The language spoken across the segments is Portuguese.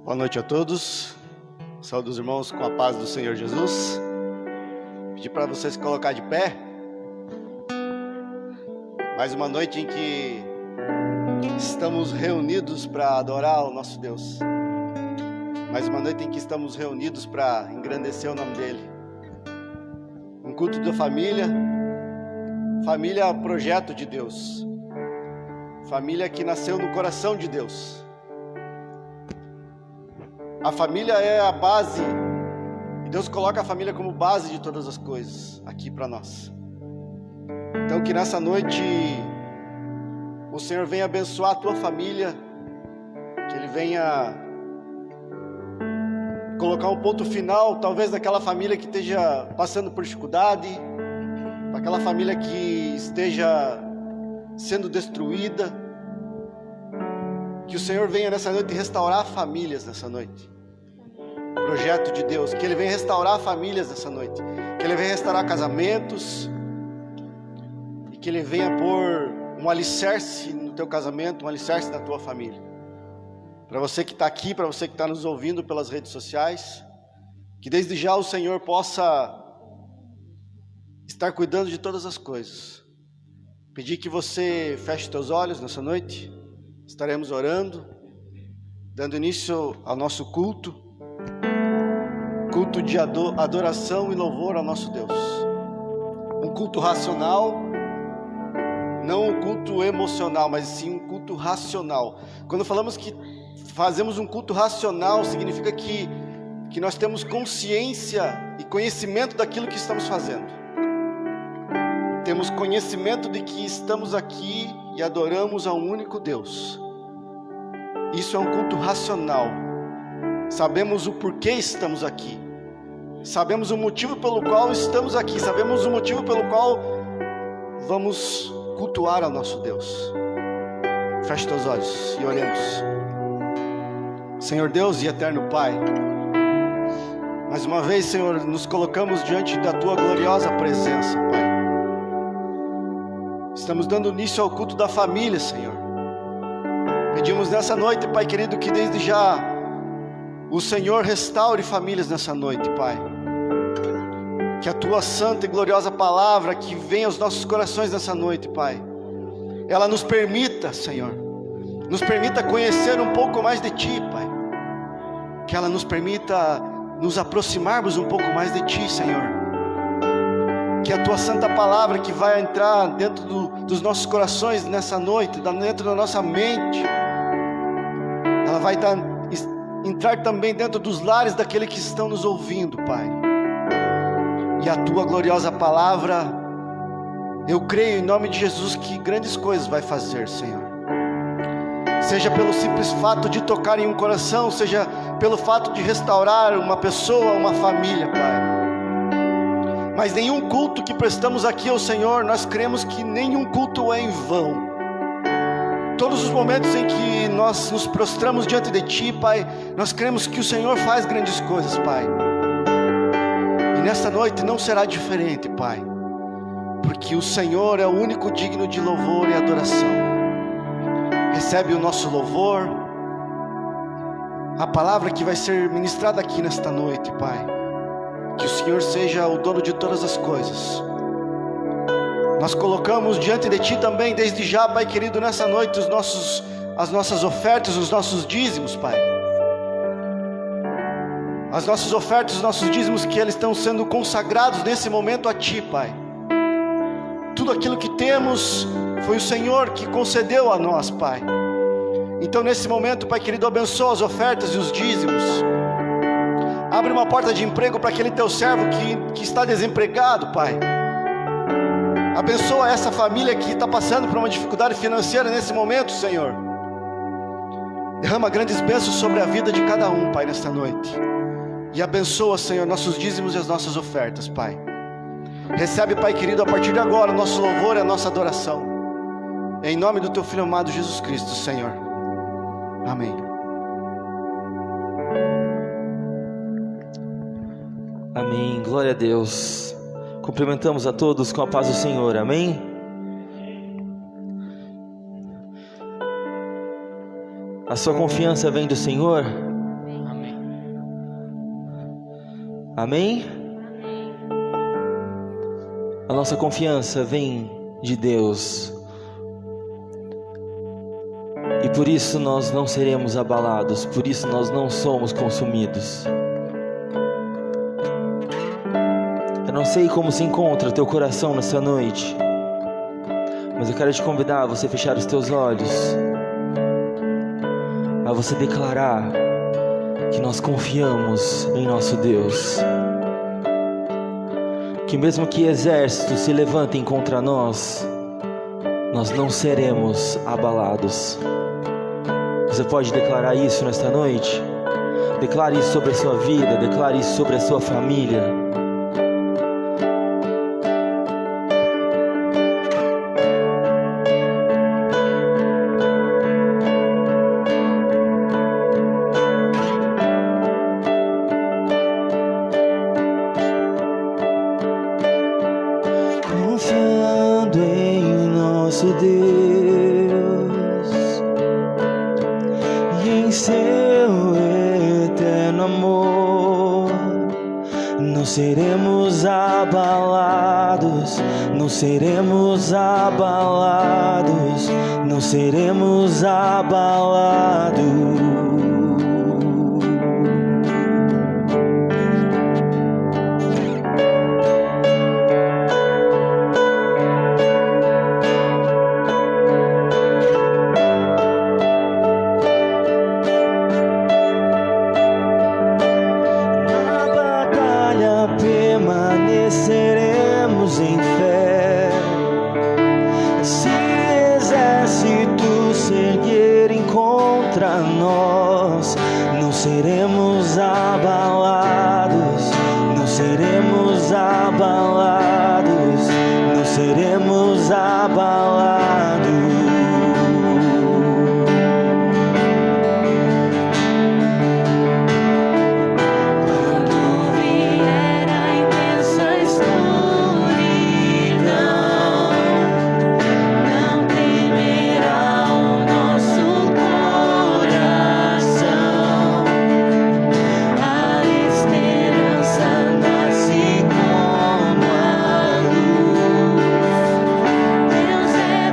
Boa noite a todos. Saúde os irmãos com a paz do Senhor Jesus. Pedir para vocês se colocar de pé. Mais uma noite em que estamos reunidos para adorar o nosso Deus. Mais uma noite em que estamos reunidos para engrandecer o nome dEle. Um culto da família. Família projeto de Deus. Família que nasceu no coração de Deus. A família é a base, e Deus coloca a família como base de todas as coisas aqui para nós. Então que nessa noite o Senhor venha abençoar a tua família, que Ele venha colocar um ponto final, talvez naquela família que esteja passando por dificuldade, aquela família que esteja sendo destruída. Que o Senhor venha nessa noite restaurar famílias nessa noite. Projeto de Deus, que Ele venha restaurar famílias nessa noite, que Ele venha restaurar casamentos, e que Ele venha pôr um alicerce no teu casamento, um alicerce na tua família. Para você que está aqui, para você que está nos ouvindo pelas redes sociais, que desde já o Senhor possa estar cuidando de todas as coisas. Pedir que você feche teus olhos nessa noite. Estaremos orando, dando início ao nosso culto de adoração e louvor ao nosso Deus. Um culto racional, não um culto emocional, mas sim um culto racional. Quando falamos que fazemos um culto racional, significa que nós temos consciência e conhecimento daquilo que estamos fazendo. Temos conhecimento de que estamos aqui e adoramos a um único Deus. Isso é um culto racional. Sabemos o porquê estamos aqui. Sabemos o motivo pelo qual estamos aqui. Sabemos o motivo pelo qual vamos cultuar ao nosso Deus. Feche teus olhos e oremos. Senhor Deus e eterno Pai, mais uma vez, Senhor, nos colocamos diante da Tua gloriosa presença, Pai. Estamos dando início ao culto da família, Senhor. Pedimos nessa noite, Pai querido, que desde já o Senhor restaure famílias nessa noite, Pai. Que a Tua santa e gloriosa palavra que vem aos nossos corações nessa noite, Pai, ela nos permita, Senhor, nos permita conhecer um pouco mais de Ti, Pai. Que ela nos permita nos aproximarmos um pouco mais de Ti, Senhor. Que a Tua santa palavra que vai entrar dentro dos nossos corações nessa noite, dentro da nossa mente, ela vai entrar também dentro dos lares daqueles que estão nos ouvindo, Pai. E a Tua gloriosa palavra, eu creio em nome de Jesus que grandes coisas vai fazer, Senhor. Seja pelo simples fato de tocar em um coração, seja pelo fato de restaurar uma pessoa, uma família, Pai. Mas nenhum culto que prestamos aqui ao Senhor, nós cremos que nenhum culto é em vão. Todos os momentos em que nós nos prostramos diante de Ti, Pai, nós cremos que o Senhor faz grandes coisas, Pai. E nesta noite não será diferente, Pai, porque o Senhor é o único digno de louvor e adoração. Recebe o nosso louvor, a palavra que vai ser ministrada aqui nesta noite, Pai. Que o Senhor seja o dono de todas as coisas. Nós colocamos diante de Ti também, desde já, Pai querido, nessa noite, as nossas ofertas, os nossos dízimos, Pai. As nossas ofertas, os nossos dízimos, que eles estão sendo consagrados nesse momento a Ti, Pai. Tudo aquilo que temos foi o Senhor que concedeu a nós, Pai. Então nesse momento, Pai querido, abençoa as ofertas e os dízimos. Abre uma porta de emprego para aquele Teu servo que está desempregado, Pai. Abençoa essa família que está passando por uma dificuldade financeira nesse momento, Senhor. Derrama grandes bênçãos sobre a vida de cada um, Pai, nesta noite. E abençoa, Senhor, nossos dízimos e as nossas ofertas, Pai. Recebe, Pai querido, a partir de agora, o nosso louvor e a nossa adoração. Em nome do Teu Filho amado Jesus Cristo, Senhor. Amém. Amém, glória a Deus. Cumprimentamos a todos com a paz do Senhor, amém? A sua confiança vem do Senhor? Amém? A nossa confiança vem de Deus. E por isso nós não seremos abalados, por isso nós não somos consumidos. Eu não sei como se encontra teu coração nessa noite, mas eu quero te convidar a você fechar os teus olhos, a você declarar que nós confiamos em nosso Deus, que mesmo que exércitos se levantem contra nós, nós não seremos abalados. Você pode declarar isso nesta noite? Declare isso sobre a sua vida, declare isso sobre a sua família. Confiando em nosso Deus e em seu eterno amor, não seremos abalados, não seremos abalados, não seremos abalados. Permaneceremos em fé. Se exércitos se erguerem contra nós, não seremos abalados, não seremos abalados, não seremos abalados. Deus é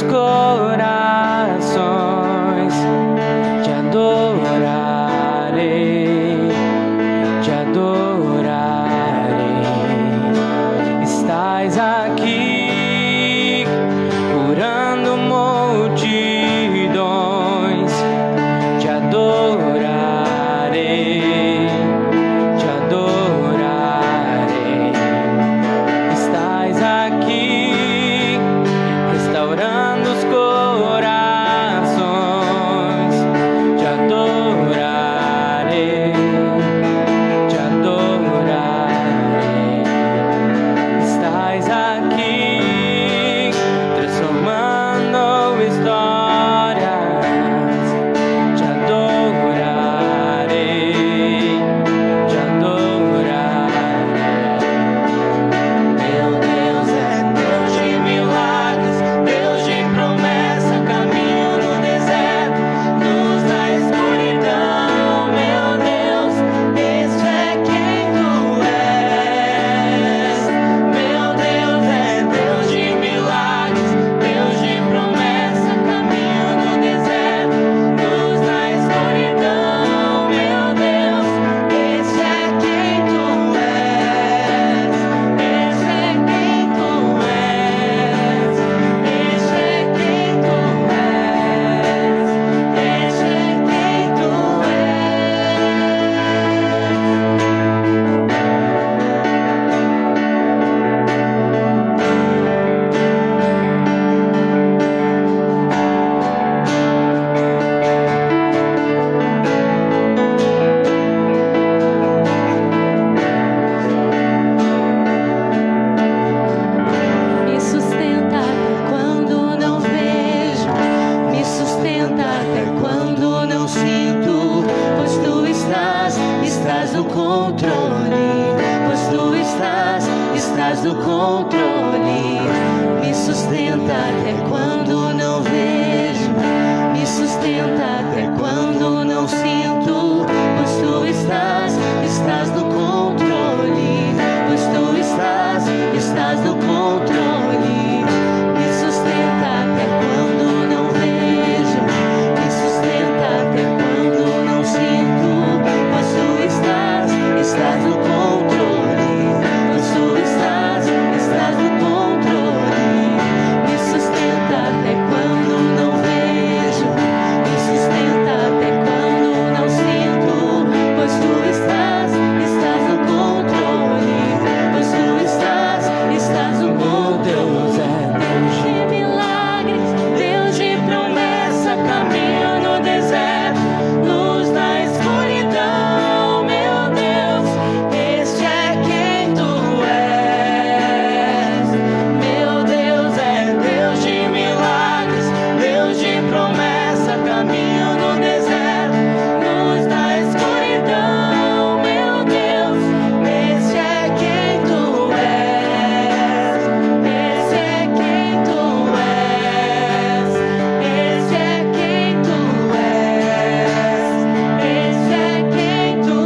corações, te adorarei, te adorarei. Estás aqui, curando multidões, te adorarei, te adorarei. Estás aqui, restaurando os corações, te adorarei, te adorarei. Estás aqui, transformando histórias, te adorarei, te adorarei. Meu Deus é Deus de milagres, Deus de promessa, caminho no deserto, luz na escuridão. Meu Deus, esse é quem tu és. Meu Deus é Deus de milagres, Deus de promessa, caminho no deserto, luz na escuridão. Meu Deus, esse é quem tu és. Esse é quem tu és. Esse é quem tu és. Esse é quem tu Me sustenta até quando não vejo, me sustenta até quando não sinto, pois tu estás no controle, pois tu estás no controle. Me sustenta até quando não vejo, me sustenta até quando não sinto, pois tu estás no controle, pois tu estás no controle. Me sustenta até quando não vejo, me sustenta até quando não sinto, pois tu estás no controle, pois tu estás no controle. Me sustenta até quando não vejo, me sustenta até quando não sinto, pois tu estás no controle, pois tu estás no controle. Deus é Deus de milagres, Deus de promessa, caminho no deserto, luz na escuridão. Meu Deus, este é quem tu és. Meu Deus é Deus de milagres, Deus de promessa, caminho no deserto, luz na escuridão. Meu Deus, esse é quem tu és. Esse é quem tu és. Esse é quem tu és. Esse é quem tu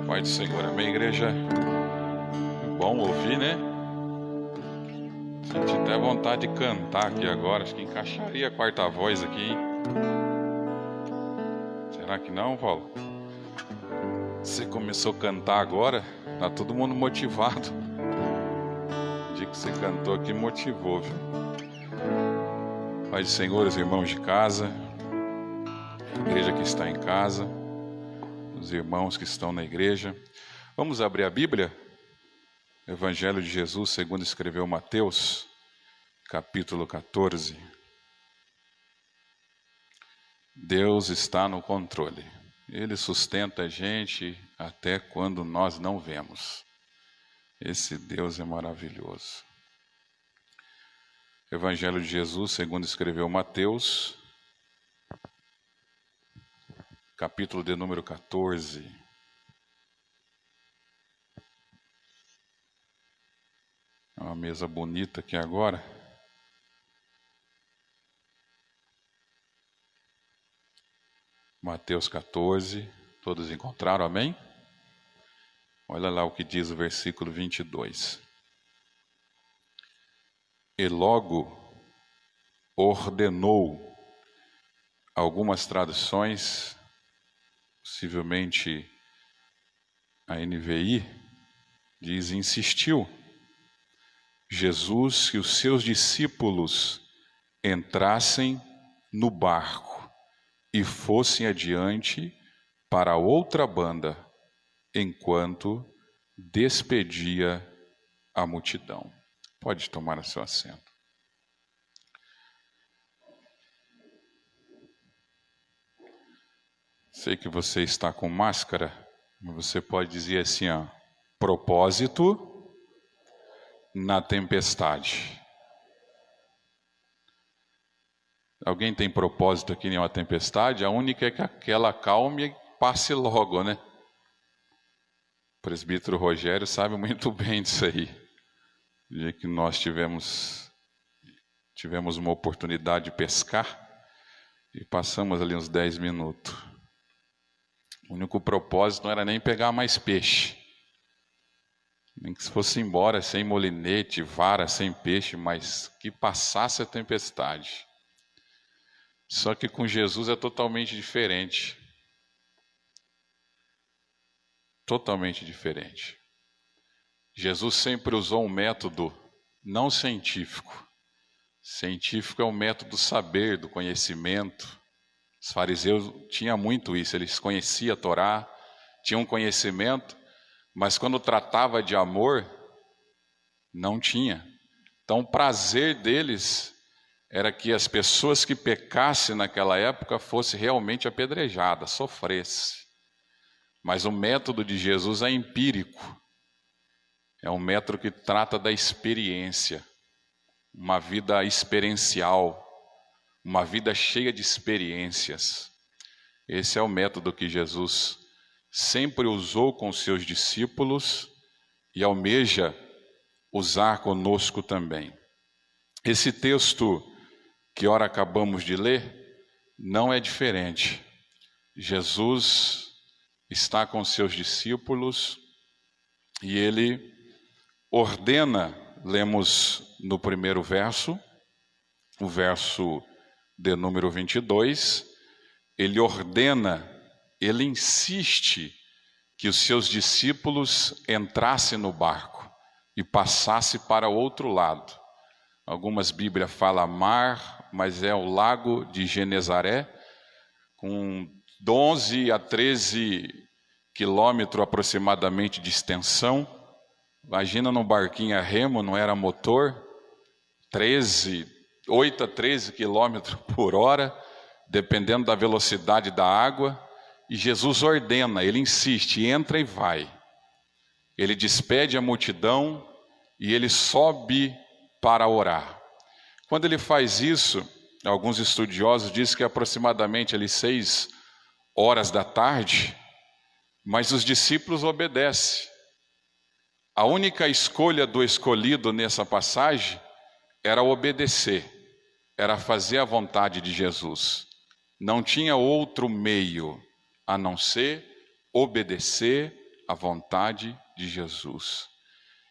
Pai do Senhor, amém, igreja? Bom ouvir, né? Senti até vontade de cantar aqui agora. Acho que encaixaria a quarta voz aqui, hein? Será que não, Paulo? Você começou a cantar agora, tá todo mundo motivado. O dia que você cantou aqui motivou, viu? Pai do Senhor, os irmãos de casa, a igreja que está em casa, os irmãos que estão na igreja. Vamos abrir a Bíblia? Evangelho de Jesus, segundo escreveu Mateus, capítulo 14. Deus está no controle. Ele sustenta a gente até quando nós não vemos. Esse Deus é maravilhoso. Evangelho de Jesus, segundo escreveu Mateus, capítulo de número 14. É uma mesa bonita aqui agora. Mateus 14, todos encontraram, amém? Olha lá o que diz o versículo 22. E logo ordenou, algumas traduções, possivelmente a NVI, diz insistiu, Jesus que os seus discípulos entrassem no barco e fossem adiante para a outra banda, enquanto despedia a multidão. Pode tomar o seu assento. Sei que você está com máscara, mas você pode dizer assim, ó, propósito na tempestade. Alguém tem propósito aqui em uma tempestade? A única é que ela acalme e passe logo, né? O presbítero Rogério sabe muito bem disso aí. No dia que nós tivemos uma oportunidade de pescar e passamos ali uns 10 minutos. O único propósito não era nem pegar mais peixe. Nem que se fosse embora sem molinete, vara, sem peixe, mas que passasse a tempestade. Só que com Jesus é totalmente diferente. Totalmente diferente. Jesus sempre usou um método não científico. Científico é o método do saber, do conhecimento. Os fariseus tinham muito isso, eles conheciam a Torá, tinham conhecimento, mas quando tratava de amor, não tinha. Então o prazer deles era que as pessoas que pecassem naquela época fossem realmente apedrejadas, sofressem. Mas o método de Jesus é empírico. É um método que trata da experiência. Uma vida experiencial. Uma vida cheia de experiências. Esse é o método que Jesus sempre usou com seus discípulos e almeja usar conosco também. Esse texto que ora acabamos de ler, não é diferente. Jesus está com seus discípulos e ele ordena, lemos no primeiro verso, o verso de número 22, ele ordena, ele insiste que os seus discípulos entrassem no barco e passassem para o outro lado. Algumas Bíblias falam mar, mas é o lago de Genezaré, com 11 a 13 quilômetros aproximadamente de extensão. Imagina num barquinho a remo, não era motor, 8 a 13 quilômetros por hora, dependendo da velocidade da água. E Jesus ordena, ele insiste, entra e vai. Ele despede a multidão e ele sobe para orar. Quando ele faz isso, alguns estudiosos dizem que é aproximadamente ali 6 horas da tarde, mas os discípulos obedecem. A única escolha do escolhido nessa passagem era obedecer, era fazer a vontade de Jesus. Não tinha outro meio a não ser obedecer à vontade de Jesus.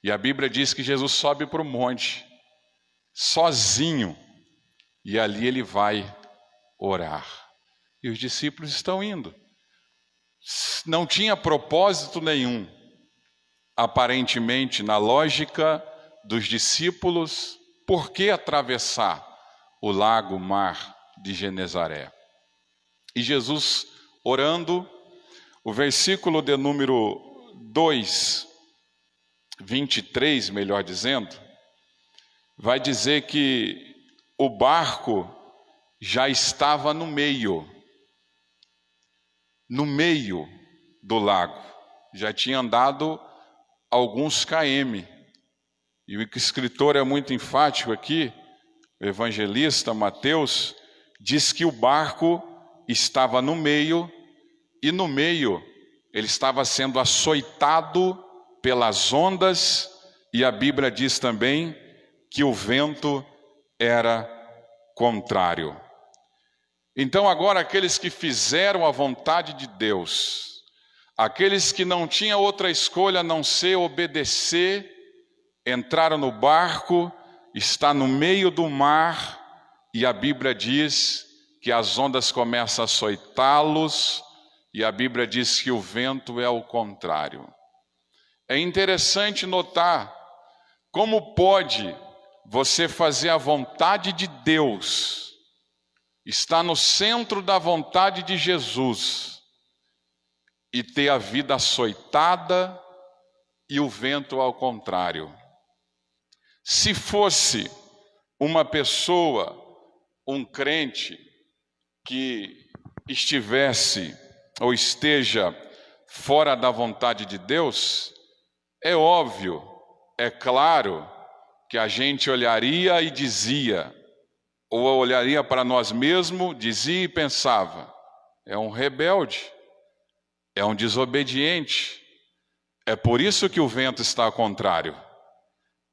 E a Bíblia diz que Jesus sobe para o monte, sozinho, e ali ele vai orar. E os discípulos estão indo. Não tinha propósito nenhum, aparentemente, na lógica dos discípulos, por que atravessar o lago, mar de Genezaré? E Jesus orando, o versículo de número 23, melhor dizendo, vai dizer que o barco já estava no meio do lago, já tinha andado alguns km, e o escritor é muito enfático aqui, o evangelista Mateus, diz que o barco estava no meio e no meio ele estava sendo açoitado pelas ondas, e a Bíblia diz também que o vento era contrário. Então agora aqueles que fizeram a vontade de Deus, aqueles que não tinham outra escolha a não ser obedecer, entraram no barco, está no meio do mar, e a Bíblia diz que as ondas começam a açoitá-los, e a Bíblia diz que o vento é o contrário. É interessante notar como pode você fazer a vontade de Deus, estar no centro da vontade de Jesus, e ter a vida açoitada e o vento ao contrário. Se fosse uma pessoa, um crente, que estivesse ou esteja fora da vontade de Deus, é óbvio, é claro, que a gente olharia e dizia, ou olharia para nós mesmos, dizia e pensava, é um rebelde, é um desobediente, é por isso que o vento está ao contrário,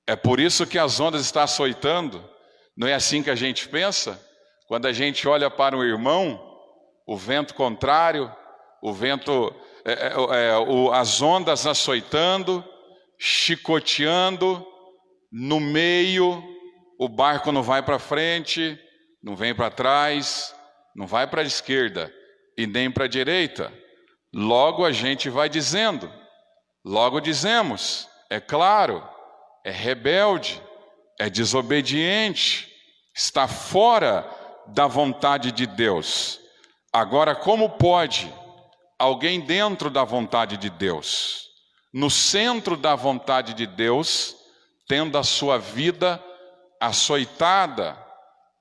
é por isso que as ondas estão açoitando. Não é assim que a gente pensa? Quando a gente olha para um irmão, o vento contrário, o vento, as ondas açoitando, chicoteando, no meio, o barco não vai para frente, não vem para trás, não vai para a esquerda e nem para a direita. Logo a gente vai dizendo, logo dizemos, é claro, é rebelde, é desobediente, está fora da vontade de Deus. Agora, como pode alguém dentro da vontade de Deus, no centro da vontade de Deus, tendo a sua vida açoitada,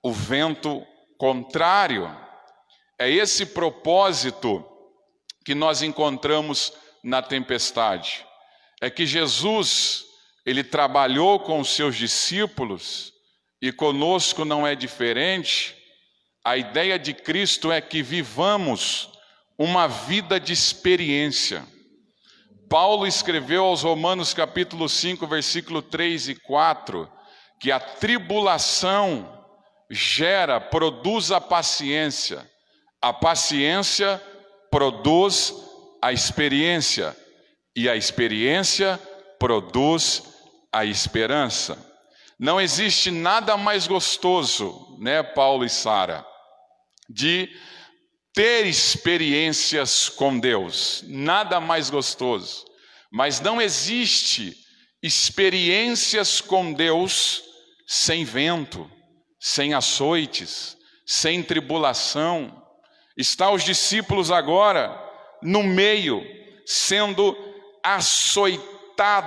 o vento contrário? É esse propósito que nós encontramos na tempestade. É que Jesus, ele trabalhou com os seus discípulos, e conosco não é diferente. A ideia de Cristo é que vivamos uma vida de experiência. Paulo escreveu aos Romanos capítulo 5, versículo 3 e 4, que a tribulação produz a paciência produz a experiência, e a experiência produz a esperança. Não existe nada mais gostoso, né, Paulo e Sara, de ter experiências com Deus, nada mais gostoso. Mas não existe experiências com Deus sem vento, sem açoites, sem tribulação. Está os discípulos agora no meio, sendo açoitados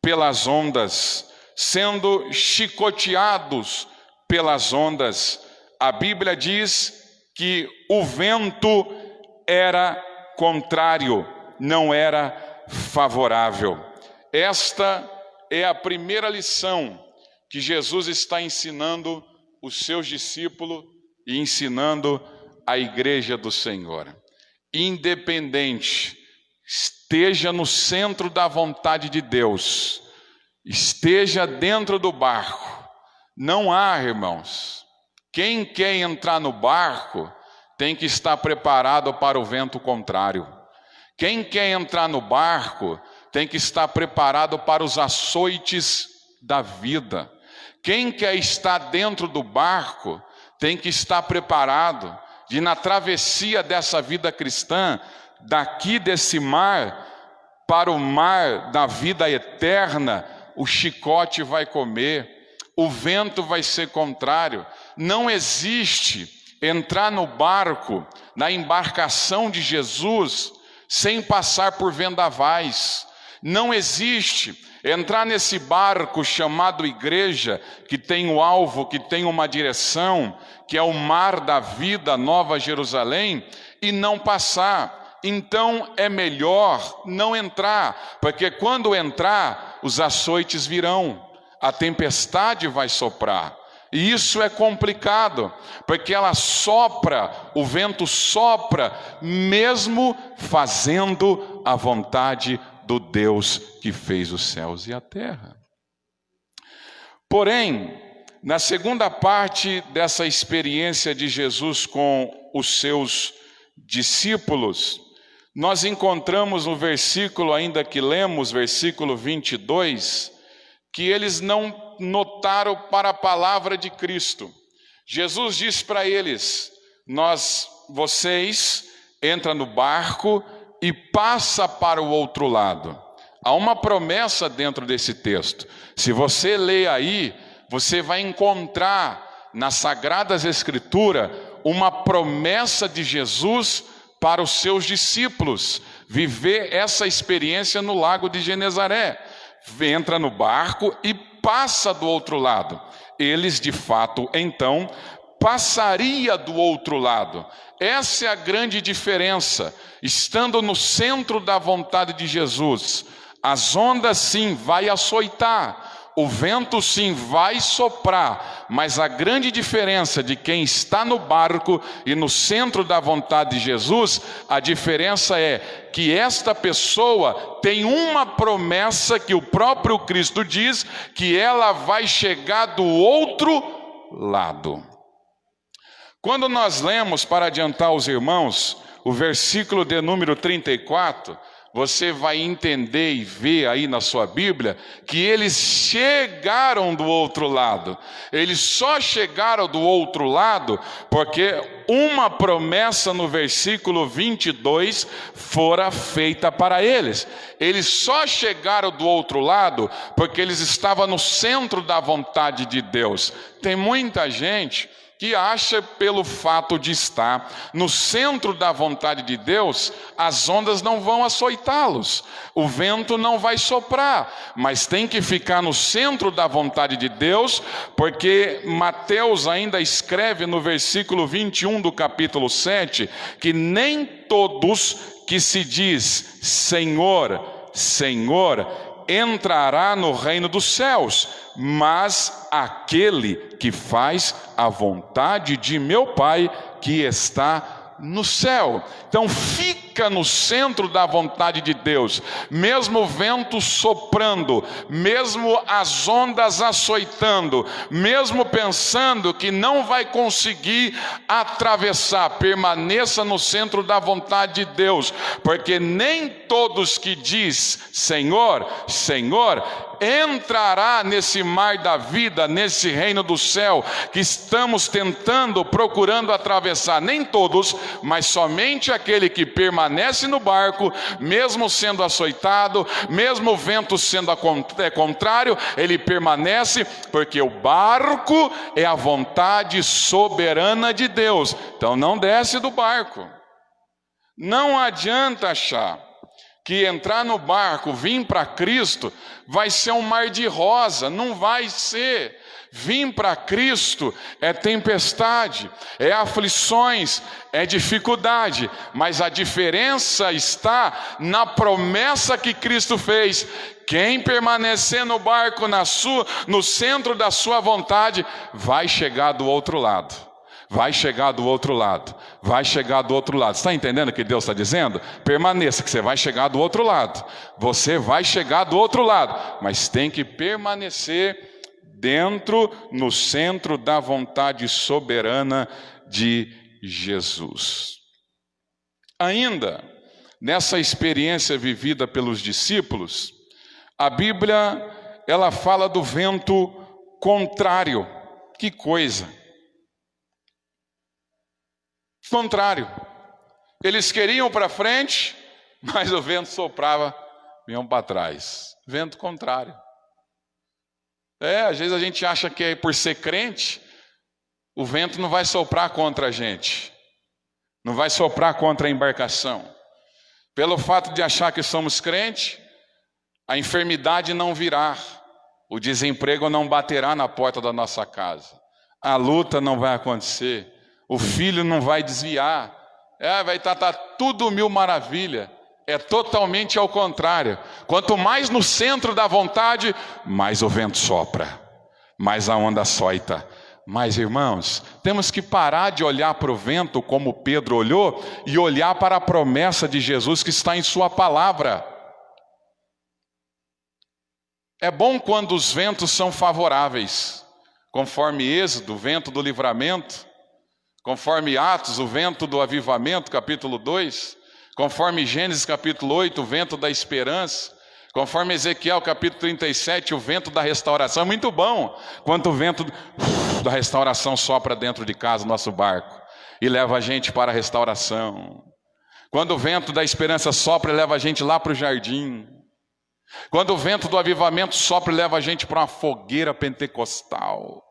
pelas ondas, sendo chicoteados pelas ondas. A Bíblia diz que o vento era contrário, não era favorável. Esta é a primeira lição que Jesus está ensinando os seus discípulos e ensinando a igreja do Senhor. Independente, esteja no centro da vontade de Deus, esteja dentro do barco. Não há, irmãos, quem quer entrar no barco tem que estar preparado para o vento contrário. Quem quer entrar no barco tem que estar preparado para os açoites da vida. Quem quer estar dentro do barco tem que estar preparado de, na travessia dessa vida cristã, daqui desse mar para o mar da vida eterna, o chicote vai comer, o vento vai ser contrário. Não existe entrar no barco, na embarcação de Jesus, sem passar por vendavais. Não existe entrar nesse barco chamado igreja, que tem um alvo, que tem uma direção, que é o mar da vida, Nova Jerusalém, e não passar. Então é melhor não entrar, porque quando entrar, os açoites virão, a tempestade vai soprar. E isso é complicado, porque ela sopra, o vento sopra, mesmo fazendo a vontade do Deus que fez os céus e a terra. Porém, na segunda parte dessa experiência de Jesus com os seus discípulos, nós encontramos no versículo ainda que lemos, versículo 22, que eles não notaram para a palavra de Cristo. Jesus diz para eles: vocês entram no barco e passa para o outro lado. Há uma promessa dentro desse texto. Se você ler aí, você vai encontrar nas Sagradas Escrituras uma promessa de Jesus para os seus discípulos, viver essa experiência no lago de Genezaré. Entra no barco e passa do outro lado. Eles, de fato, então, passaria do outro lado. Essa é a grande diferença. Estando no centro da vontade de Jesus, as ondas sim vai açoitar, o vento sim vai soprar, mas a grande diferença de quem está no barco e no centro da vontade de Jesus, a diferença é que esta pessoa tem uma promessa que o próprio Cristo diz, que ela vai chegar do outro lado. Quando nós lemos, para adiantar os irmãos, o versículo de número 34, você vai entender e ver aí na sua Bíblia que eles chegaram do outro lado. Eles só chegaram do outro lado porque uma promessa no versículo 22 fora feita para eles. Eles só chegaram do outro lado porque eles estavam no centro da vontade de Deus. Tem muita gente que acha, pelo fato de estar no centro da vontade de Deus, as ondas não vão açoitá-los, o vento não vai soprar, mas tem que ficar no centro da vontade de Deus, porque Mateus ainda escreve no versículo 21 do capítulo 7, que nem todos que se diz Senhor, Senhor, entrará no reino dos céus, mas aquele que faz a vontade de meu Pai que está no céu. Então fica no centro da vontade de Deus, mesmo o vento soprando, mesmo as ondas açoitando, mesmo pensando que não vai conseguir atravessar, permaneça no centro da vontade de Deus, porque nem todos que diz Senhor, Senhor, entrará nesse mar da vida, nesse reino do céu que estamos tentando, procurando atravessar. Nem todos, mas somente aquele que permanece no barco, mesmo sendo açoitado, mesmo o vento sendo contrário, ele permanece, porque o barco é a vontade soberana de Deus. Então não desce do barco. Não adianta achar que entrar no barco, vir para Cristo, vai ser um mar de rosa. Não vai ser. Vir para Cristo é tempestade, é aflições, é dificuldade, mas a diferença está na promessa que Cristo fez. Quem permanecer no barco, no centro da sua vontade, vai chegar do outro lado. Vai chegar do outro lado, vai chegar do outro lado. Está entendendo o que Deus está dizendo? Permaneça, que você vai chegar do outro lado. Você vai chegar do outro lado, mas tem que permanecer no centro da vontade soberana de Jesus. Ainda, nessa experiência vivida pelos discípulos, a Bíblia, ela fala do vento contrário. Que coisa! Contrário, eles queriam para frente, mas o vento soprava, vinham para trás. Vento contrário. Às vezes a gente acha que é por ser crente, o vento não vai soprar contra a gente, não vai soprar contra a embarcação. Pelo fato de achar que somos crentes, a enfermidade não virá, o desemprego não baterá na porta da nossa casa, a luta não vai acontecer, o filho não vai desviar, vai estar tudo mil maravilha. É totalmente ao contrário. Quanto mais no centro da vontade, mais o vento sopra, mais a onda açoita, Mas, irmãos, temos que parar de olhar para o vento como Pedro olhou e olhar para a promessa de Jesus que está em sua palavra. É bom quando os ventos são favoráveis, conforme Êxodo, o vento do livramento, conforme Atos, o vento do avivamento, capítulo 2, conforme Gênesis, capítulo 8, o vento da esperança, conforme Ezequiel, capítulo 37, o vento da restauração. É muito bom quando o vento da restauração sopra dentro de casa, nosso barco, e leva a gente para a restauração. Quando o vento da esperança sopra e leva a gente lá para o jardim. Quando o vento do avivamento sopra e leva a gente para uma fogueira pentecostal.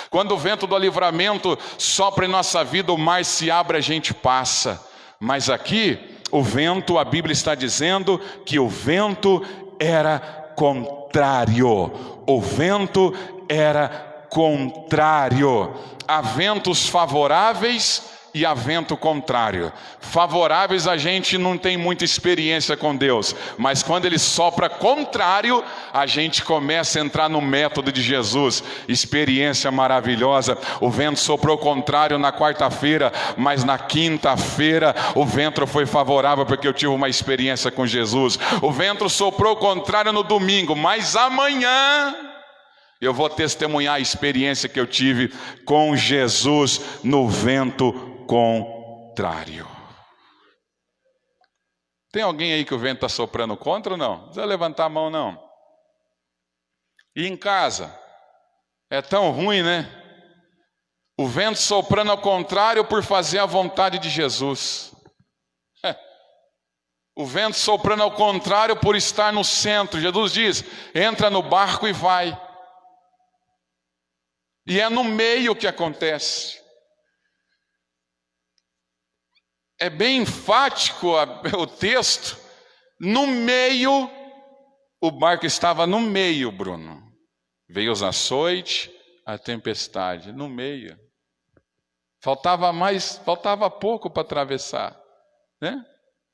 Quando o vento do livramento sopra em nossa vida, o mar se abre, a gente passa. Mas aqui, o vento, a Bíblia está dizendo que o vento era contrário. O vento era contrário. Há ventos favoráveis e há vento contrário. Favoráveis, a gente não tem muita experiência com Deus, mas quando ele sopra contrário, a gente começa a entrar no método de Jesus. Experiência maravilhosa. O vento soprou contrário na quarta-feira, mas na quinta-feira o vento foi favorável porque eu tive uma experiência com Jesus. O vento soprou contrário no domingo, mas amanhã eu vou testemunhar a experiência que eu tive com Jesus no vento contrário. Tem alguém aí que o vento está soprando contra ou não? Não precisa levantar a mão, não. E em casa? É tão ruim, né? O vento soprando ao contrário por fazer a vontade de Jesus. O vento soprando ao contrário por estar no centro. Jesus diz: entra no barco e vai. E é no meio que acontece. É bem enfático o texto. No meio, o barco estava no meio, Bruno. Veio os açoites, a tempestade, no meio. Faltava pouco para atravessar, né?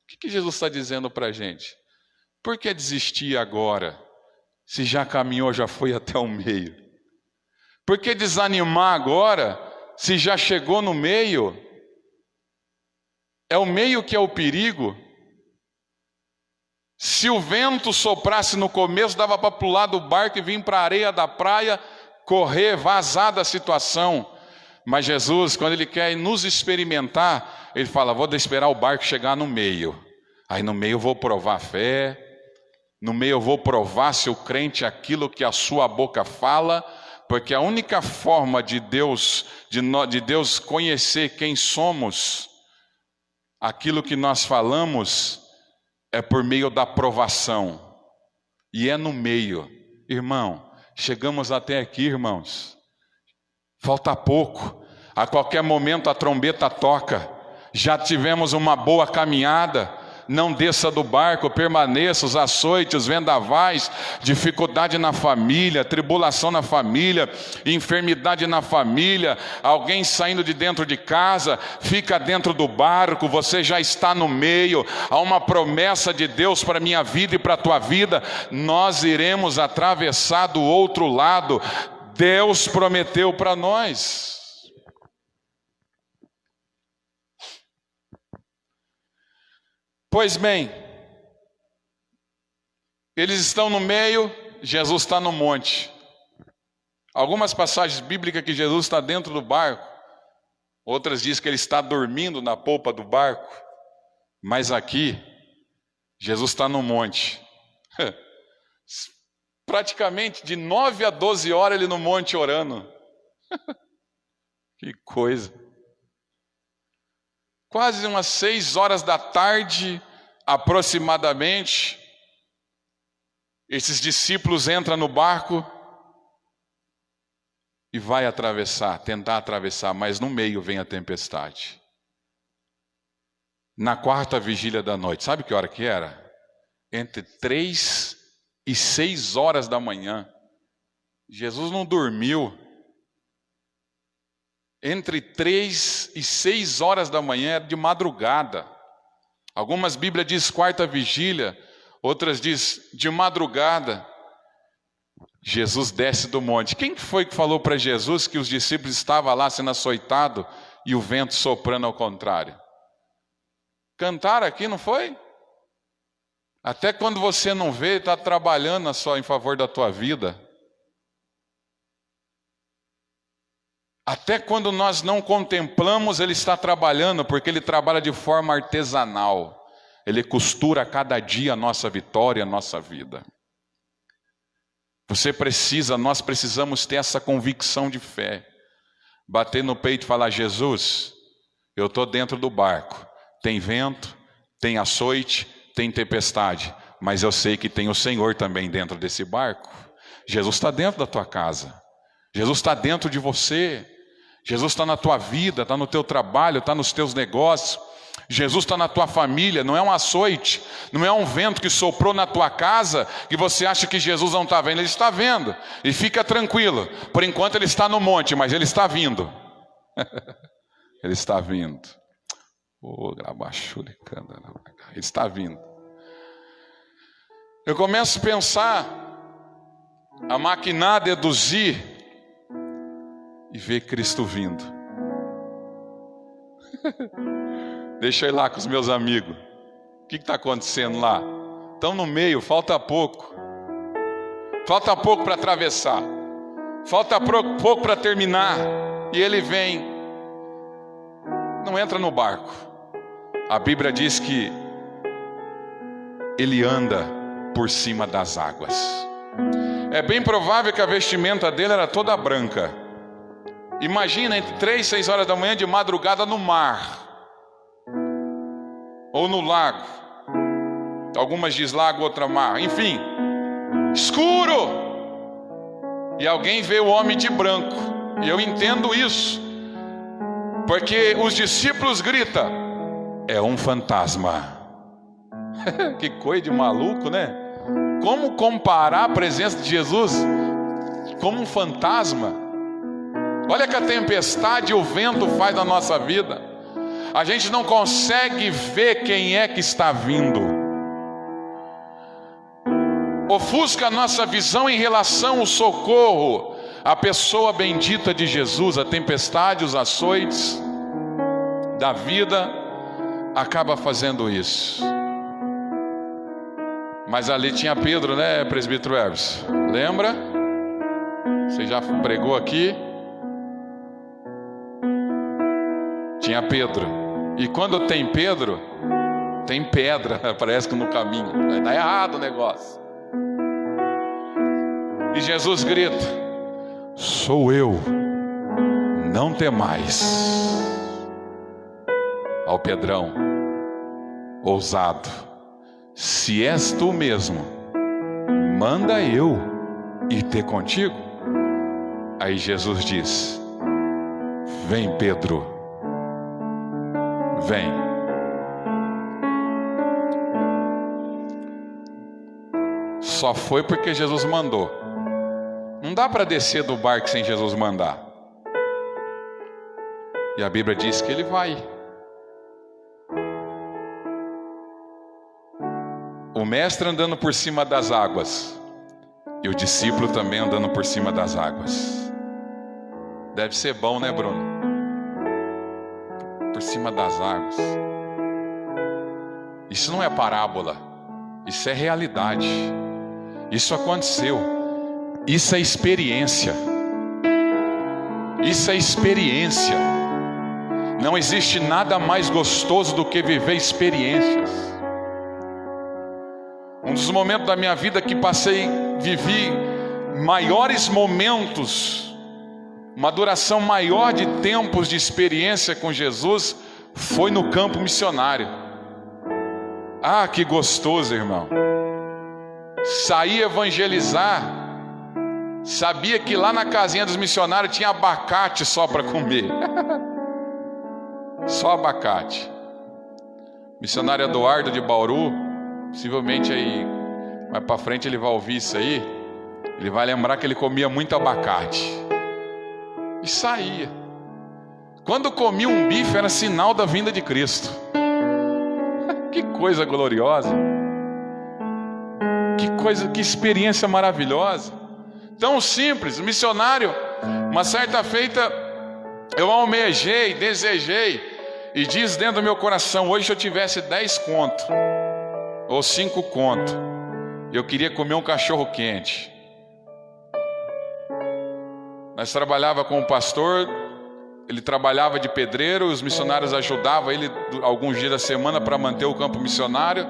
O que Jesus está dizendo para a gente? Por que desistir agora, se já caminhou, já foi até o meio? Por que desanimar agora, se já chegou no meio? É o meio que é o perigo. Se o vento soprasse no começo, dava para pular do barco e vir para a areia da praia, correr, vazar da situação. Mas Jesus, quando Ele quer nos experimentar, Ele fala: vou esperar o barco chegar no meio. Aí no meio eu vou provar a fé, no meio eu vou provar se o crente é aquilo que a sua boca fala, porque a única forma de Deus conhecer quem somos, aquilo que nós falamos, é por meio da provação. E é no meio. Irmão, chegamos até aqui, irmãos. Falta pouco. A qualquer momento a trombeta toca. Já tivemos uma boa caminhada. Não desça do barco, permaneça, os açoites, os vendavais, dificuldade na família, tribulação na família, enfermidade na família, alguém saindo de dentro de casa, fica dentro do barco, você já está no meio. Há uma promessa de Deus para a minha vida e para a tua vida: nós iremos atravessar do outro lado. Deus prometeu para nós. Pois bem, eles estão no meio, Jesus está no monte. Algumas passagens bíblicas que Jesus está dentro do barco, outras dizem que ele está dormindo na polpa do barco, mas aqui, Jesus está no monte. Praticamente de 9 a 12 horas ele no monte orando. Que coisa. Quase umas 6 horas da tarde, aproximadamente, esses discípulos entram no barco e vai tentar atravessar, mas no meio vem a tempestade. Na quarta vigília da noite, sabe que hora que era? Entre 3 e 6 horas da manhã. Jesus não dormiu. Entre 3 e 6 horas da manhã, era de madrugada. Algumas Bíblias dizem quarta vigília, outras dizem de madrugada. Jesus desce do monte. Quem foi que falou para Jesus que os discípulos estavam lá sendo açoitados e o vento soprando ao contrário? Cantaram aqui, não foi? Até quando você não vê, está trabalhando só em favor da tua vida. Até quando nós não contemplamos, Ele está trabalhando, porque Ele trabalha de forma artesanal. Ele costura a cada dia a nossa vitória, a nossa vida. Nós precisamos ter essa convicção de fé. Bater no peito e falar: Jesus, eu estou dentro do barco. Tem vento, tem açoite, tem tempestade, mas eu sei que tem o Senhor também dentro desse barco. Jesus está dentro da tua casa. Jesus está dentro de você. Jesus está na tua vida, está no teu trabalho, está nos teus negócios. Jesus está na tua família. Não é um açoite, não é um vento que soprou na tua casa que você acha que Jesus não está vendo. Ele está vendo, e fica tranquilo. Por enquanto Ele está no monte, mas Ele está vindo. Ele está vindo. Ele está vindo. Eu começo a pensar, a maquinar, deduzir e ver Cristo vindo. Deixa eu ir lá com os meus amigos. O que está acontecendo lá? Estão no meio, falta pouco. Falta pouco para atravessar. Falta pouco para terminar. E ele vem. Não entra no barco. A Bíblia diz que ele anda por cima das águas. É bem provável que a vestimenta dele era toda branca. Imagina, entre 3 e 6 horas da manhã, de madrugada, no mar ou no lago. Algumas diz lago, outra mar. Enfim, escuro. E alguém vê o homem de branco. E eu entendo isso, porque os discípulos gritam: é um fantasma. Que coisa de maluco, né? Como comparar a presença de Jesus como um fantasma? Olha que a tempestade e o vento faz na nossa vida. A gente não consegue ver quem é que está vindo. Ofusca a nossa visão em relação ao socorro, a pessoa bendita de Jesus. A tempestade, os açoites da vida acaba fazendo isso. Mas ali tinha Pedro, né, presbítero Hermes? Lembra? Você já pregou aqui? Tinha Pedro. E quando tem Pedro, tem pedra, parece que no caminho. Vai dar errado o negócio. E Jesus grita: sou eu, não temais. Ao Pedrão, ousado: se és tu mesmo, manda eu ir ter contigo. Aí Jesus diz: vem, Pedro, vem. Só foi porque Jesus mandou. Não dá para descer do barco sem Jesus mandar. E a Bíblia diz que ele vai. O mestre andando por cima das águas e o discípulo também andando por cima das águas. Deve ser bom, né, Bruno? Por cima das águas. Isso não é parábola, isso é realidade. Isso aconteceu. Isso é experiência. Isso é experiência. Não existe nada mais gostoso do que viver experiências. Um dos momentos da minha vida que vivi maiores momentos, uma duração maior de tempos de experiência com Jesus, foi no campo missionário. Ah, que gostoso, irmão. Saí evangelizar, sabia que lá na casinha dos missionários tinha abacate só para comer. Só abacate. Missionário Eduardo de Bauru, possivelmente aí mais para frente ele vai ouvir isso aí. Ele vai lembrar que ele comia muito abacate e saía. Quando comia um bife era sinal da vinda de Cristo. Que coisa gloriosa. Que coisa, que experiência maravilhosa. Tão simples. Missionário, uma certa feita, eu almejei, desejei, e diz dentro do meu coração: hoje, se eu tivesse 10 conto, ou 5 conto, eu queria comer um cachorro quente. Nós trabalhava com o pastor, ele trabalhava de pedreiro, os missionários ajudavam ele alguns dias da semana para manter o campo missionário.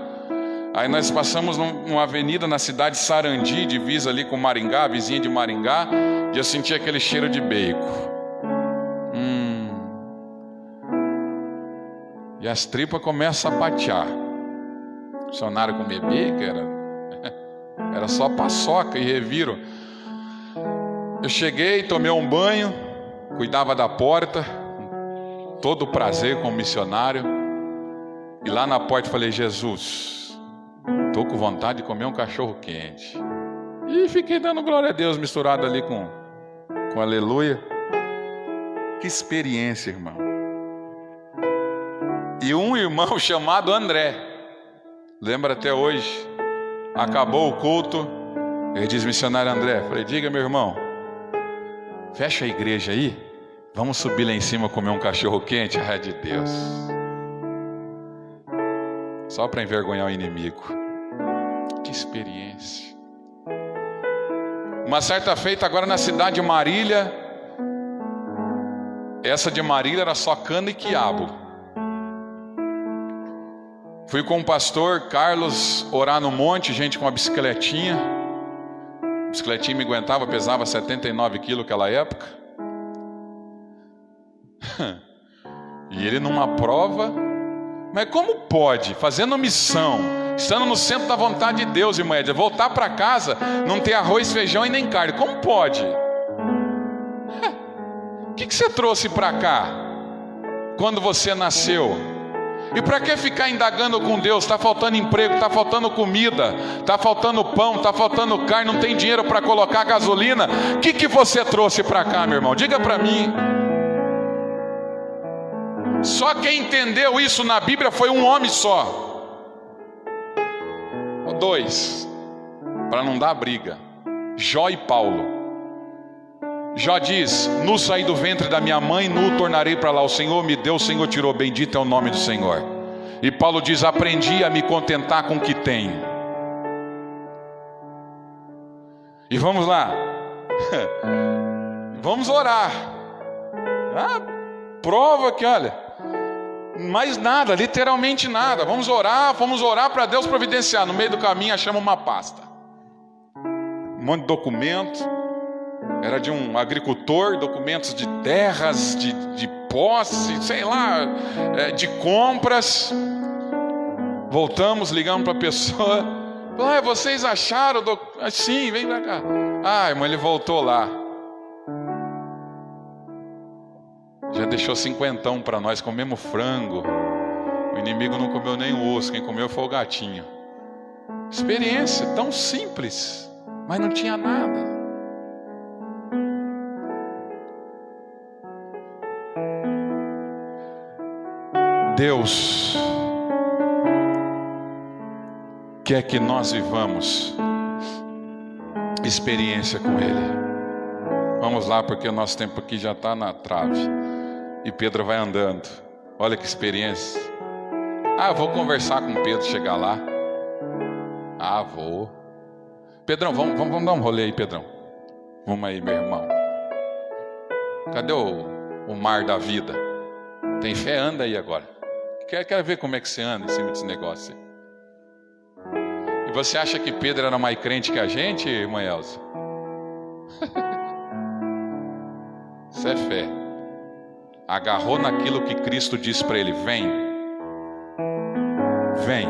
Aí nós passamos numa avenida na cidade de Sarandi, divisa ali com Maringá, vizinha de Maringá, e eu senti aquele cheiro de bacon. E as tripas começam a patear. O missionário comer bacon era só paçoca e reviro. Eu cheguei, tomei um banho, cuidava da porta, todo prazer com o missionário. E lá na porta falei: Jesus, estou com vontade de comer um cachorro quente. E fiquei dando glória a Deus, misturado ali com aleluia. Que experiência, irmão. E um irmão chamado André, lembra até hoje, acabou o culto, ele diz: missionário André, falei: diga, meu irmão, fecha a igreja aí, vamos subir lá em cima comer um cachorro quente. Ah, de Deus, só para envergonhar o inimigo. Que experiência. Uma certa feita agora na cidade de Marília, essa de Marília era só cana e quiabo. Fui com o pastor Carlos orar no monte, gente com uma bicicletinha. A bicicletinha me aguentava, pesava 79 quilos naquela época. E ele numa prova. Mas como pode, fazendo missão, estando no centro da vontade de Deus, irmã Edna, voltar para casa, não ter arroz, feijão e nem carne? Como pode? O que você trouxe para cá quando você nasceu? E para que ficar indagando com Deus? Está faltando emprego, está faltando comida, está faltando pão, está faltando carne, não tem dinheiro para colocar gasolina. O que você trouxe para cá, meu irmão? Diga para mim. Só quem entendeu isso na Bíblia foi um homem só, ou 2, para não dar briga: Jó e Paulo. Jó diz: nu saí do ventre da minha mãe, nu tornarei para lá. O Senhor me deu, o Senhor tirou, bendito é o nome do Senhor. E Paulo diz: aprendi a me contentar com o que tenho. E vamos lá, vamos orar. Prova que, olha, mais nada, literalmente nada. Vamos orar para Deus providenciar. No meio do caminho achamos uma pasta, um monte de documento. Era de um agricultor, documentos de terras, de posse, sei lá, de compras. Voltamos, ligamos para a pessoa. Vocês acharam? Sim, vem para cá. Irmão, ele voltou lá. Já deixou 50 para nós, comemos frango. O inimigo não comeu nem o osso, quem comeu foi o gatinho. Experiência tão simples, mas não tinha nada. Deus quer que nós vivamos experiência com Ele. Vamos lá, porque o nosso tempo aqui já está na trave. E Pedro vai andando. Olha que experiência. Eu vou conversar com Pedro, chegar lá. Vou. Pedrão, vamos dar um rolê aí, Pedrão. Vamos aí, meu irmão. Cadê o mar da vida? Tem fé? Anda aí agora. Quero ver como é que você anda em cima desse negócio. E você acha que Pedro era mais crente que a gente, irmã Elza? Isso é fé. Agarrou naquilo que Cristo disse para ele: vem. Vem.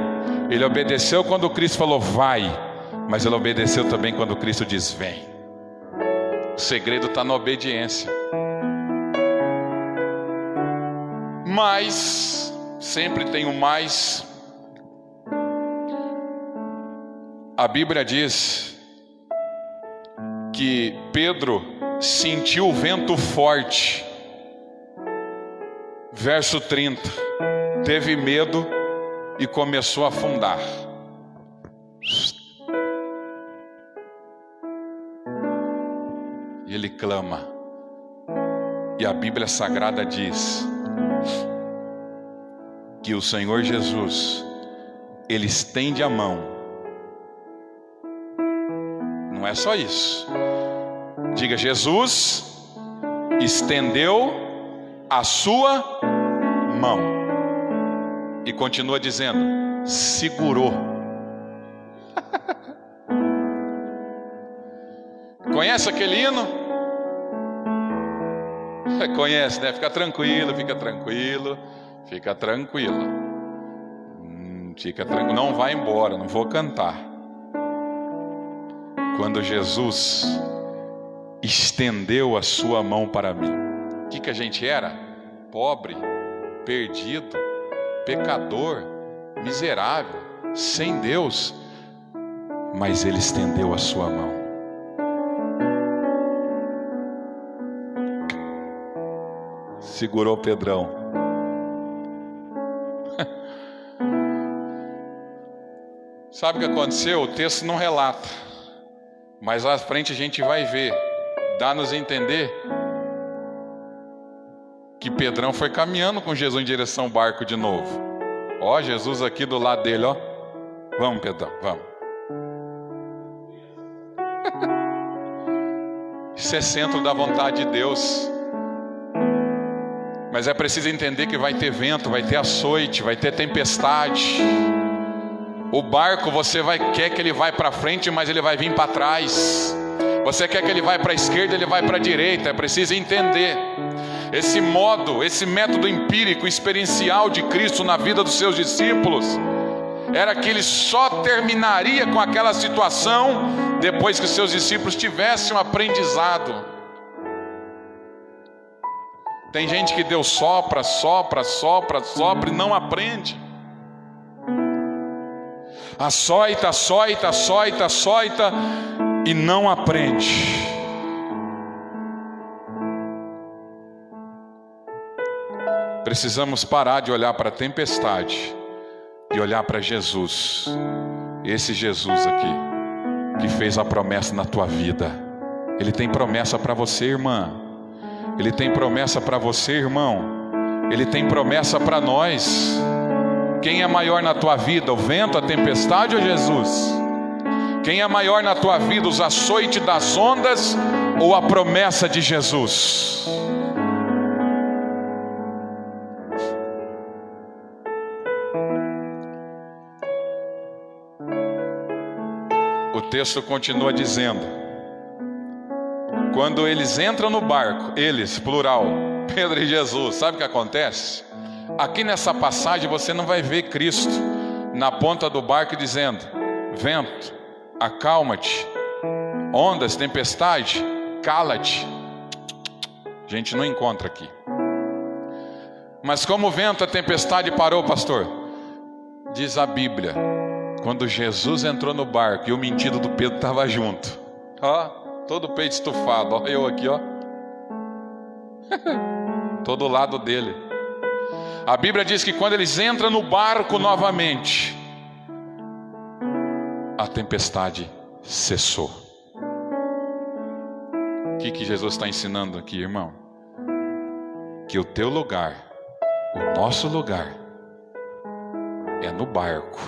Ele obedeceu quando Cristo falou vai, mas ele obedeceu também quando Cristo diz vem. O segredo está na obediência. Mas sempre tem um mais. A Bíblia diz que Pedro sentiu o vento forte. Verso 30. Teve medo e começou a afundar. ele clama. E a Bíblia Sagrada diz que o Senhor Jesus, ele estende a mão. Não é só isso. Diga: Jesus estendeu a sua mão. E continua dizendo: segurou. Conhece aquele hino? Conhece, né? Fica tranquilo, fica tranquilo, fica tranquilo. Fica tranquilo, não vai embora, não vou cantar. Quando Jesus estendeu a sua mão para mim, o que a gente era? Pobre, perdido, pecador, miserável, sem Deus. Mas ele estendeu a sua mão. Segurou Pedrão. Sabe o que aconteceu? O texto não relata, mas lá à frente a gente vai ver. Dá-nos a entender que Pedrão foi caminhando com Jesus em direção ao barco de novo. Ó, Jesus aqui do lado dele, ó. Vamos, Pedrão, vamos. Isso é centro da vontade de Deus. Mas é preciso entender que vai ter vento, vai ter açoite, vai ter tempestade. O barco quer que ele vá para frente, mas ele vai vir para trás. Você quer que ele vá para a esquerda, ele vai para a direita. É preciso entender esse método empírico, experiencial de Cristo na vida dos seus discípulos. Era que ele só terminaria com aquela situação depois que os seus discípulos tivessem um aprendizado. Tem gente que Deus sopra e não aprende. Açoita e não aprende. Precisamos parar de olhar para a tempestade e olhar para Jesus. Esse Jesus aqui, que fez a promessa na tua vida. Ele tem promessa para você, irmã. Ele tem promessa para você, irmão. Ele tem promessa para nós. Quem é maior na tua vida, o vento, a tempestade ou Jesus? Quem é maior na tua vida, os açoites das ondas ou a promessa de Jesus? O texto continua dizendo: quando eles entram no barco, eles, plural, Pedro e Jesus, sabe o que acontece? Aqui nessa passagem você não vai ver Cristo na ponta do barco dizendo: vento, acalma-te, ondas, tempestade, cala-te. A gente não encontra aqui. Mas como o vento, a tempestade parou, pastor? Diz a Bíblia, quando Jesus entrou no barco e o mentido do Pedro estava junto. Ó, todo peito estufado, ó, eu aqui, ó. Todo lado dele. A Bíblia diz que quando eles entram no barco novamente, a tempestade cessou. O que Jesus está ensinando aqui, irmão? Que o teu lugar, o nosso lugar, é no barco,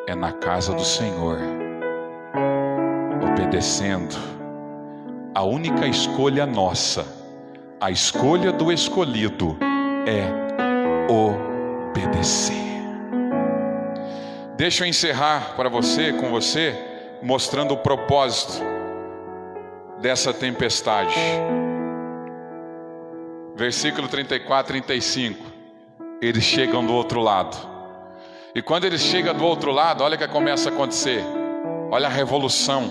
é na casa do Senhor, obedecendo. A única escolha nossa, a escolha do escolhido, é obedecer. Deixa eu encerrar com você, mostrando o propósito dessa tempestade. Versículo 34, 35. Eles chegam do outro lado. E quando eles chegam do outro lado, olha o que começa a acontecer. Olha a revolução.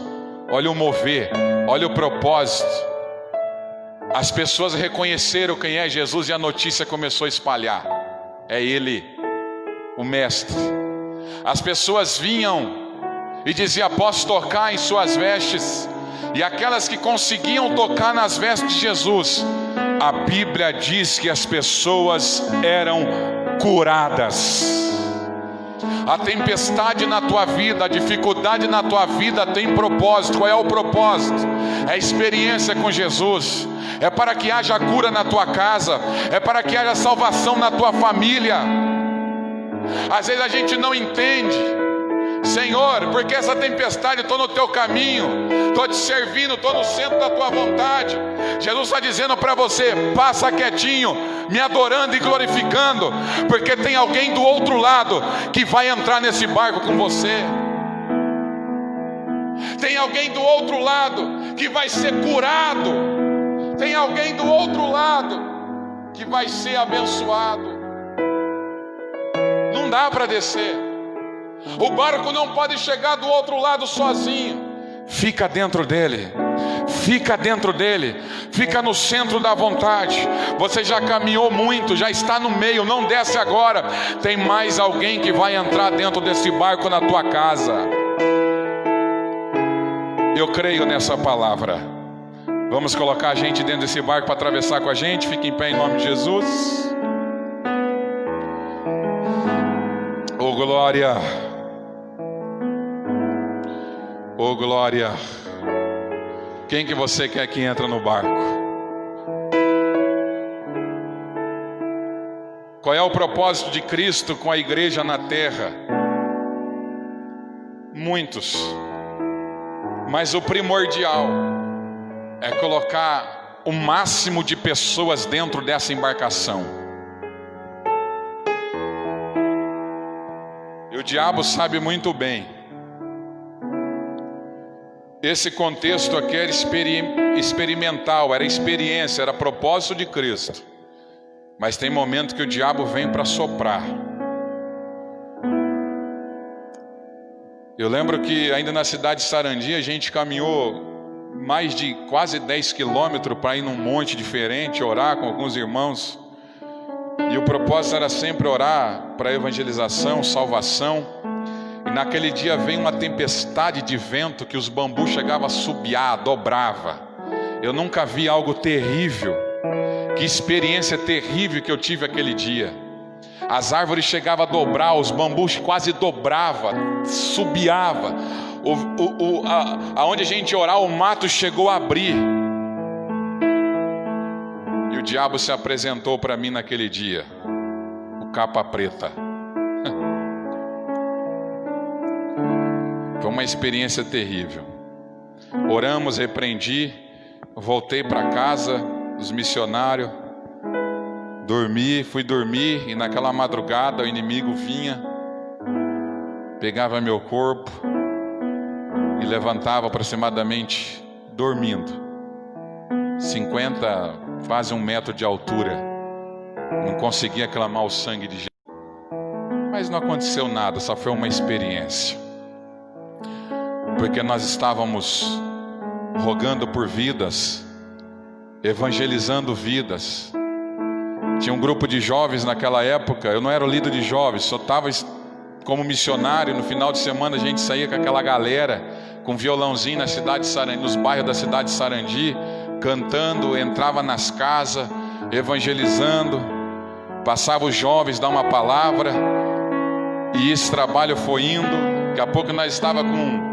Olha o mover, olha o propósito. As pessoas reconheceram quem é Jesus e a notícia começou a espalhar. É Ele, o Mestre. As pessoas vinham e diziam: posso tocar em suas vestes? E aquelas que conseguiam tocar nas vestes de Jesus, a Bíblia diz que as pessoas eram curadas. A tempestade na tua vida, a dificuldade na tua vida tem propósito. Qual é o propósito? é experiência com Jesus, é para que haja cura na tua casa, é para que haja salvação na tua família. Às vezes a gente não entende, Senhor, porque essa tempestade, estou no teu caminho, estou te servindo, estou no centro da tua vontade. Jesus está dizendo para você: passa quietinho, me adorando e glorificando, porque tem alguém do outro lado que vai entrar nesse barco com você. Tem alguém do outro lado que vai ser curado. Tem alguém do outro lado que vai ser abençoado. Não dá para descer. O barco não pode chegar do outro lado sozinho. Fica dentro dele. Fica dentro dele. Fica no centro da vontade. Você já caminhou muito, já está no meio, não desce agora. Tem mais alguém que vai entrar dentro desse barco na tua casa. Eu creio nessa palavra. Vamos colocar a gente dentro desse barco para atravessar com a gente. Fique em pé em nome de Jesus. Oh glória. Oh glória. Quem que você quer que entra no barco? Qual é o propósito de Cristo com a igreja na terra? Muitos. Mas o primordial é colocar o máximo de pessoas dentro dessa embarcação. E o diabo sabe muito bem. Esse contexto aqui era experimental, era experiência, era propósito de Cristo. Mas tem momento que o diabo vem para soprar. Eu lembro que ainda na cidade de Sarandi a gente caminhou mais de quase 10 quilômetros para ir num monte diferente, orar com alguns irmãos. E o propósito era sempre orar para evangelização, salvação. E naquele dia veio uma tempestade de vento que os bambus chegavam a subiar, dobrava. Eu nunca vi algo terrível. Que experiência terrível que eu tive aquele dia. As árvores chegavam a dobrar, os bambus quase dobravam, subiava. Aonde a gente orava, o mato chegou a abrir. E o diabo se apresentou para mim naquele dia, o capa preta. Foi uma experiência terrível. Oramos, repreendi, voltei para casa dos missionários, fui dormir, e naquela madrugada o inimigo vinha, pegava meu corpo e levantava aproximadamente dormindo, 50, quase 1 metro de altura. Não conseguia clamar o sangue de Jesus, mas não aconteceu nada, só foi uma experiência, porque nós estávamos rogando por vidas, evangelizando vidas. Tinha um grupo de jovens naquela época. Eu não era o líder de jovens, só estava como missionário. No final de semana a gente saía com aquela galera com violãozinho na cidade de Sarandi, nos bairros da cidade de Sarandi, cantando, entrava nas casas, evangelizando, passava os jovens, dar uma palavra. E esse trabalho foi indo. Daqui a pouco nós estávamos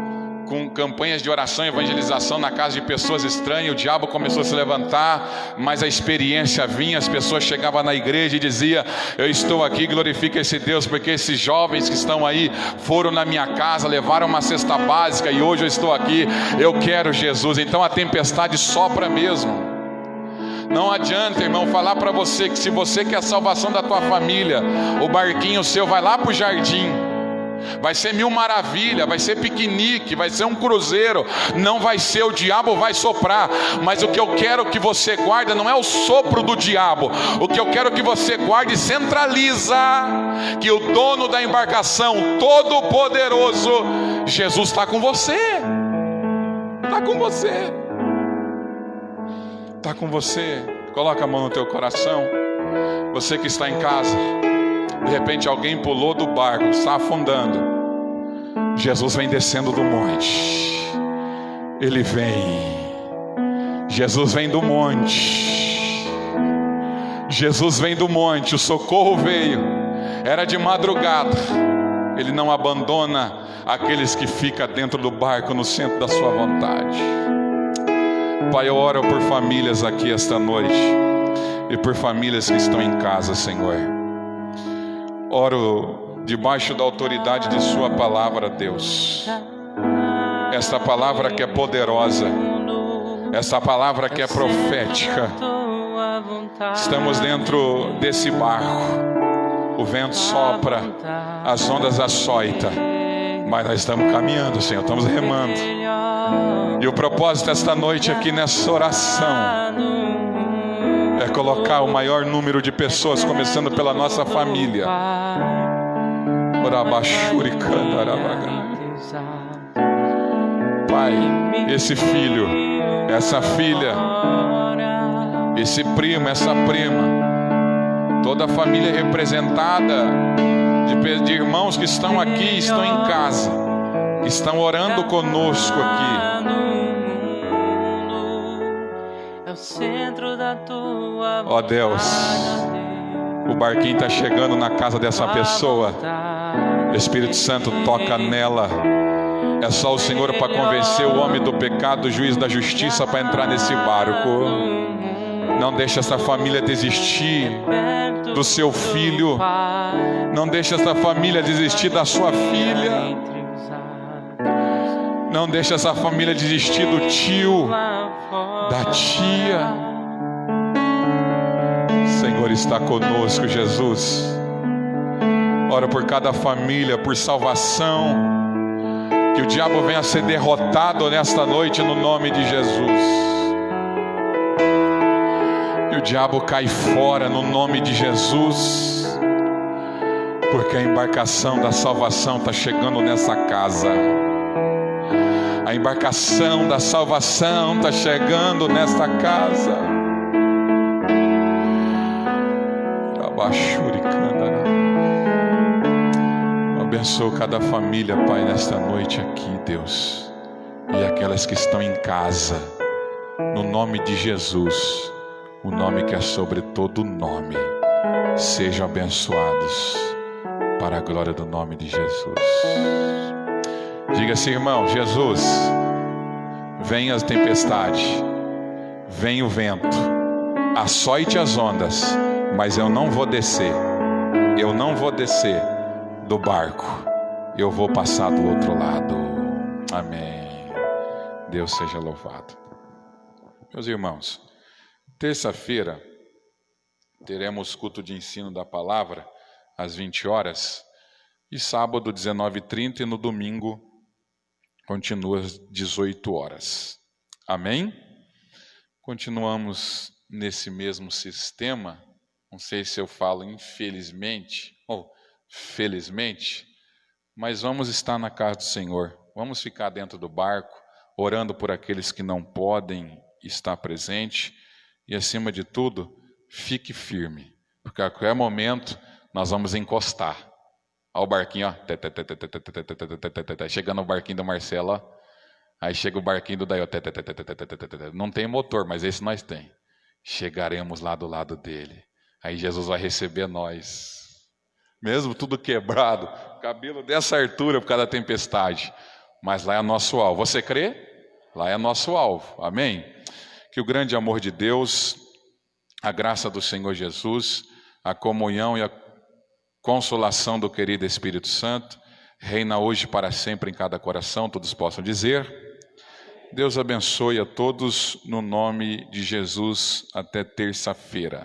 com campanhas de oração e evangelização na casa de pessoas estranhas. O diabo começou a se levantar, mas a experiência vinha. As pessoas chegavam na igreja e diziam: eu estou aqui, glorifica esse Deus, porque esses jovens que estão aí foram na minha casa, levaram uma cesta básica e hoje eu estou aqui, eu quero Jesus. Então a tempestade sopra mesmo. Não adianta, irmão, falar para você que se você quer a salvação da tua família, o barquinho seu vai lá para o jardim. Vai ser mil maravilha, vai ser piquenique, vai ser um cruzeiro. Não vai ser, o diabo vai soprar. Mas o que eu quero que você guarde não é o sopro do diabo. O que eu quero que você guarde e centraliza, que o dono da embarcação, todo poderoso, Jesus está com você. Está com você. Está com você. Coloca a mão no teu coração. Você que está em casa, de repente alguém pulou do barco, está afundando. Jesus vem descendo do monte. Ele vem. Jesus vem do monte. Jesus vem do monte. O socorro veio. Era de madrugada. Ele não abandona aqueles que ficam dentro do barco no centro da sua vontade. Pai, eu oro por famílias aqui esta noite e por famílias que estão em casa, Senhor. Oro debaixo da autoridade de Sua palavra, Deus. Esta palavra que é poderosa, essa palavra que é profética. Estamos dentro desse barco, o vento sopra, as ondas açoitam, mas nós estamos caminhando, Senhor, estamos remando. E o propósito desta noite aqui nessa oração é colocar o maior número de pessoas, começando pela nossa família. Pai, esse filho, essa filha, esse primo, essa prima, toda a família representada de irmãos que estão aqui, estão em casa, que estão orando conosco aqui. Ó Deus, o barquinho está chegando na casa dessa pessoa. Espírito Santo, toca nela. É só o Senhor para convencer o homem do pecado, o juiz da justiça, para entrar nesse barco. Não deixe essa família desistir do seu filho. Não deixe essa família desistir da sua filha. Não deixe essa família desistir do tio, da tia. Senhor está conosco, Jesus. Ora por cada família, por salvação. Que o diabo venha a ser derrotado nesta noite no nome de Jesus. Que o diabo cai fora no nome de Jesus. Porque a embarcação da salvação está chegando nessa casa. A embarcação da salvação está chegando nesta casa. Abençoa cada família, Pai, nesta noite aqui, Deus. E aquelas que estão em casa. No nome de Jesus. O nome que é sobre todo nome. Sejam abençoados. Para a glória do nome de Jesus. Diga assim, irmão: Jesus, vem a tempestade, vem o vento, açoite as ondas, mas eu não vou descer. Eu não vou descer do barco. Eu vou passar do outro lado. Amém. Deus seja louvado. Meus irmãos, terça-feira teremos culto de ensino da palavra às 20 horas. E sábado 19h30 e no domingo continua às 18 horas. Amém? Continuamos nesse mesmo sistema. Não sei se eu falo infelizmente ou felizmente, mas vamos estar na casa do Senhor. Vamos ficar dentro do barco, orando por aqueles que não podem estar presentes. E acima de tudo, fique firme, porque a qualquer momento nós vamos encostar. Olha o barquinho, ó. Chegando o barquinho do Marcelo, ó. Aí chega o barquinho do Daí, ó. Não tem motor, mas esse nós tem. Chegaremos lá do lado dele. Aí Jesus vai receber nós. Mesmo tudo quebrado, cabelo dessa altura por causa da tempestade. Mas lá é nosso alvo. Você crê? Lá é nosso alvo. Amém? Que o grande amor de Deus, a graça do Senhor Jesus, a comunhão e a consolação do querido Espírito Santo reina hoje para sempre em cada coração. Todos possam dizer: Deus abençoe a todos no nome de Jesus. Até terça-feira.